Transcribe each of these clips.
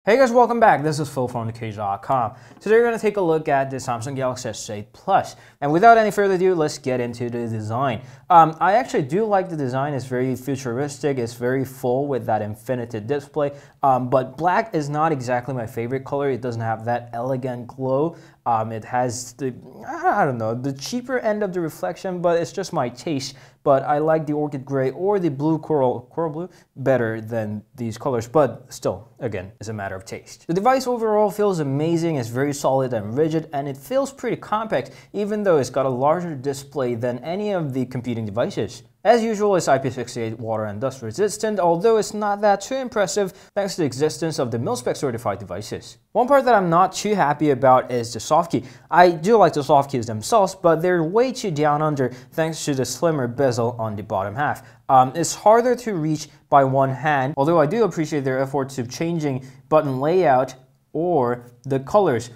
Hey guys, welcome back. This is Phil from thecage.com. Today we're going to take a look at the Samsung Galaxy S8 Plus. And without any further ado, let's get into the design. I actually do like the design. It's very futuristic. It's very full with that infinity display. But black is not exactly my favorite color. It doesn't have that elegant glow. It has the, I don't know, the cheaper end of the reflection, but it's just my taste. But I like the orchid gray or the blue coral blue better than these colors. But still, again, it's a matter of taste. The device overall feels amazing. It's very solid and rigid, and it feels pretty compact, even though it's got a larger display than any of the competing devices. As usual, it's IP68 water and dust resistant, although it's not that too impressive thanks to the existence of the mil-spec certified devices. One part that I'm not too happy about is the soft key. I do like the soft keys themselves, but they're way too down under thanks to the slimmer bezel on the bottom half. It's harder to reach by one hand, although I do appreciate their efforts of changing button layout or the colors.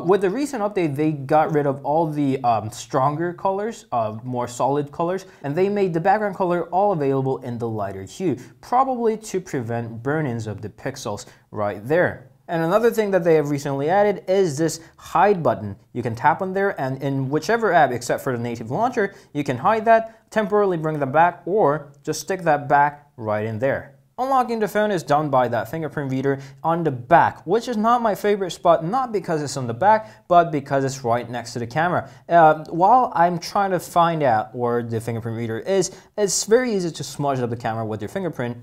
With the recent update, they got rid of all the stronger colors, more solid colors, and they made the background color all available in the lighter hue, probably to prevent burn-ins of the pixels right there. And another thing that they have recently added is this hide button. You can tap on there, and in whichever app except for the native launcher, you can hide that, temporarily bring them back, or just stick that back right in there. Unlocking the phone is done by that fingerprint reader on the back, which is not my favorite spot, not because it's on the back, but because it's right next to the camera. While I'm trying to find out where the fingerprint reader is, it's very easy to smudge up the camera with your fingerprint,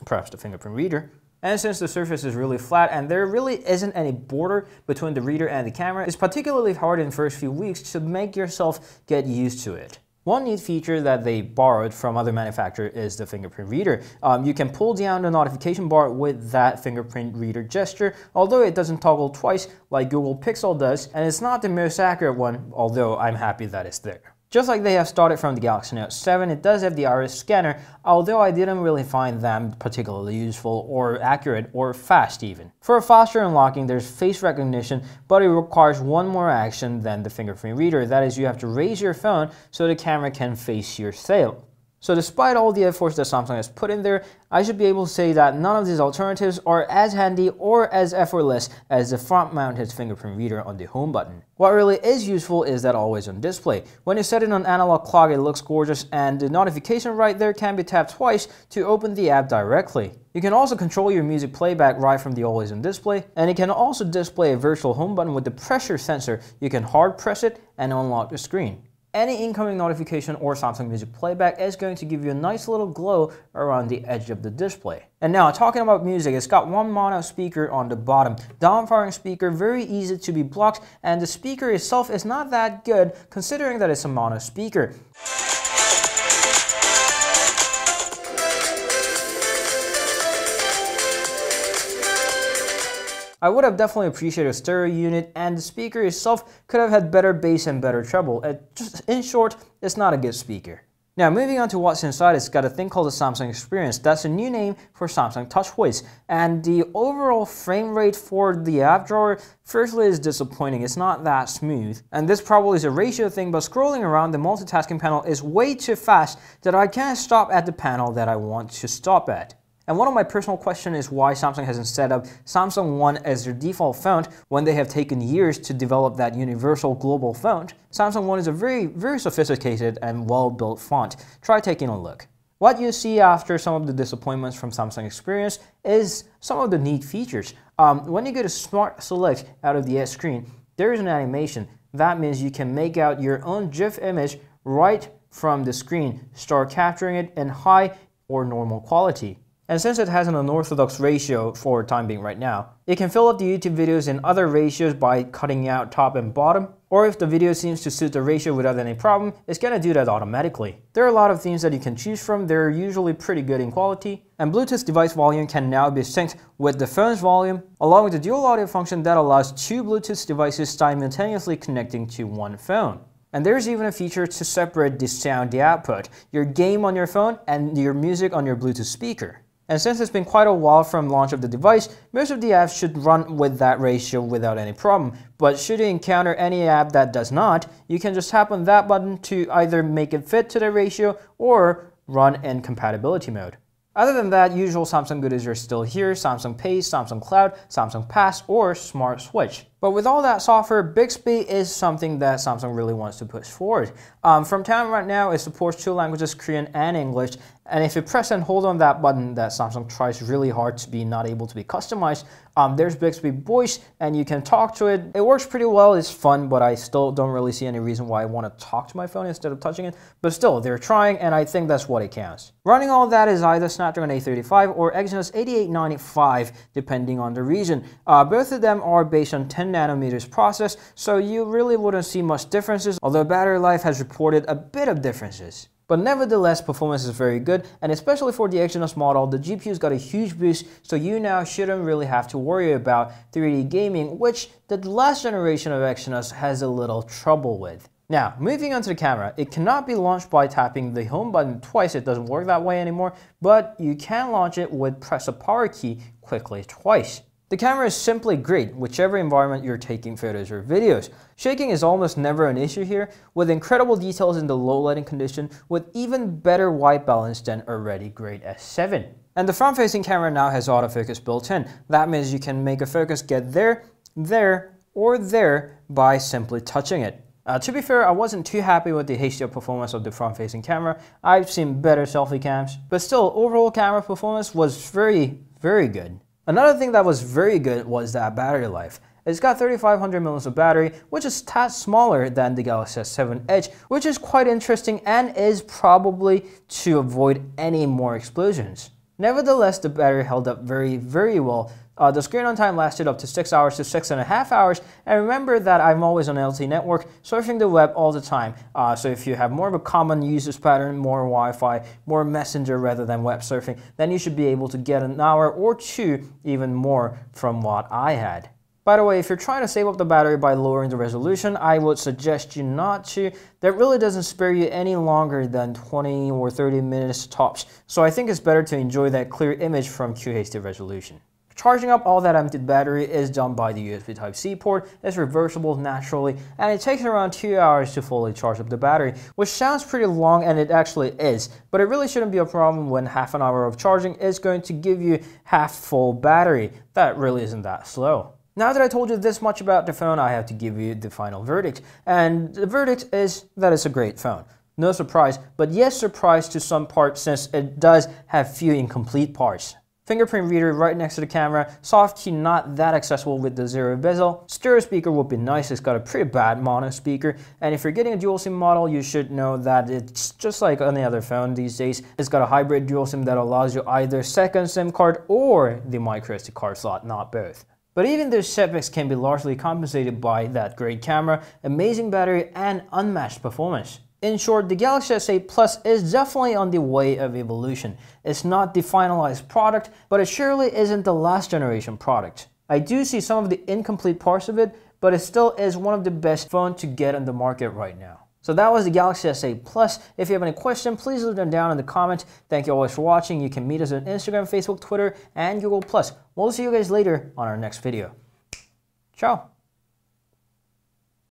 perhaps the fingerprint reader. And since the surface is really flat and there really isn't any border between the reader and the camera, it's particularly hard in the first few weeks to make yourself get used to it. One neat feature that they borrowed from other manufacturers is the fingerprint reader. You can pull down the notification bar with that fingerprint reader gesture, although it doesn't toggle twice like Google Pixel does, and it's not the most accurate one, although I'm happy that it's there. Just like they have started from the Galaxy Note 7, it does have the iris scanner, although I didn't really find them particularly useful or accurate or fast even. For a faster unlocking, there's face recognition, but it requires one more action than the fingerprint reader. That is, you have to raise your phone so the camera can face your sail. So despite all the efforts that Samsung has put in there, I should be able to say that none of these alternatives are as handy or as effortless as the front-mounted fingerprint reader on the home button. What really is useful is that always-on display. When you set it on analog clock, it looks gorgeous, and the notification right there can be tapped twice to open the app directly. You can also control your music playback right from the always-on display, and it can also display a virtual home button with the pressure sensor. You can hard press it and unlock the screen. Any incoming notification or Samsung Music Playback is going to give you a nice little glow around the edge of the display. And now, talking about music, it's got one mono speaker on the bottom. Down-firing speaker, very easy to be blocked, and the speaker itself is not that good considering that it's a mono speaker. I would have definitely appreciated a stereo unit, and the speaker itself could have had better bass and better treble. Just in short, it's not a good speaker. Now, moving on to what's inside, it's got a thing called the Samsung Experience. That's a new name for Samsung TouchWiz. And the overall frame rate for the app drawer, firstly, is disappointing. It's not that smooth. And this probably is a ratio thing, but scrolling around the multitasking panel is way too fast that I can't stop at the panel that I want to stop at. And one of my personal questions is why Samsung hasn't set up Samsung One as their default font when they have taken years to develop that universal global font. Samsung One is a very sophisticated and well-built font. Try taking a look. What you see after some of the disappointments from Samsung Experience is some of the neat features. When you go to Smart Select out of the S screen, there is an animation. That means you can make out your own GIF image right from the screen, start capturing it in high or normal quality. And since it has an unorthodox ratio for time being right now, it can fill up the YouTube videos in other ratios by cutting out top and bottom, or if the video seems to suit the ratio without any problem, it's gonna do that automatically. There are a lot of themes that you can choose from. They're usually pretty good in quality, and Bluetooth device volume can now be synced with the phone's volume, along with the dual audio function that allows two Bluetooth devices simultaneously connecting to one phone. And there's even a feature to separate the sound output, your game on your phone and your music on your Bluetooth speaker. And since it's been quite a while from launch of the device, most of the apps should run with that ratio without any problem. But should you encounter any app that does not, you can just tap on that button to either make it fit to the ratio or run in compatibility mode. Other than that, usual Samsung goodies are still here: Samsung Pay, Samsung Cloud, Samsung Pass, or Smart Switch. But with all that software, Bixby is something that Samsung really wants to push forward. From town right now, it supports 2 languages, Korean and English. And if you press and hold on that button that Samsung tries really hard to be not able to be customized, there's Bixby Voice, and you can talk to it. It works pretty well, it's fun, but I still don't really see any reason why I want to talk to my phone instead of touching it. But still, they're trying, and I think that's what it counts. Running all that is either Snapdragon 835 or Exynos 8895, depending on the region. Both of them are based on 10 nanometers process, so you really wouldn't see much differences, although battery life has reported a bit of differences. But nevertheless, performance is very good, and especially for the Exynos model, the GPU's got a huge boost, so you now shouldn't really have to worry about 3D gaming, which the last generation of Exynos has a little trouble with. Now, moving on to the camera, it cannot be launched by tapping the home button twice. It doesn't work that way anymore, but you can launch it with press the power key quickly twice. The camera is simply great, whichever environment you're taking photos or videos. Shaking is almost never an issue here, with incredible details in the low lighting condition, with even better white balance than already great S7. And the front-facing camera now has autofocus built in. That means you can make a focus get there, there, or there by simply touching it. To be fair, I wasn't too happy with the HDR performance of the front-facing camera. I've seen better selfie cams, but still, overall camera performance was very, very good. Another thing that was very good was that battery life. It's got 3500 mAh of battery, which is a tad smaller than the Galaxy S7 Edge, which is quite interesting and is probably to avoid any more explosions. Nevertheless, the battery held up very, very well. The screen on time lasted up to 6 hours to 6.5 hours, and remember that I'm always on LTE network, surfing the web all the time. So if you have more of a common usage pattern, more Wi-Fi, more Messenger rather than web surfing, then you should be able to get an hour or 2 even more from what I had. By the way, if you're trying to save up the battery by lowering the resolution, I would suggest you not to. That really doesn't spare you any longer than 20 or 30 minutes tops. So I think it's better to enjoy that clear image from QHD resolution. Charging up all that empty battery is done by the USB Type-C port. It's reversible naturally, and it takes around 2 hours to fully charge up the battery, which sounds pretty long, and it actually is, but it really shouldn't be a problem when half an hour of charging is going to give you half full battery. That really isn't that slow. Now that I told you this much about the phone, I have to give you the final verdict, and the verdict is that it's a great phone. No surprise, but yes, surprise to some parts since it does have few incomplete parts. Fingerprint reader right next to the camera, soft key not that accessible with the zero bezel, stereo speaker would be nice, it's got a pretty bad mono speaker, and if you're getting a dual SIM model, you should know that it's just like any other phone these days. It's got a hybrid dual SIM that allows you either second SIM card or the microSD card slot, not both. But even those setbacks can be largely compensated by that great camera, amazing battery, and unmatched performance. In short, the Galaxy S8 Plus is definitely on the way of evolution. It's not the finalized product, but it surely isn't the last generation product. I do see some of the incomplete parts of it, but it still is one of the best phones to get on the market right now. So that was the Galaxy S8 Plus. If you have any questions, please leave them down in the comments. Thank you always for watching. You can meet us on Instagram, Facebook, Twitter, and Google+. We'll see you guys later on our next video. Ciao!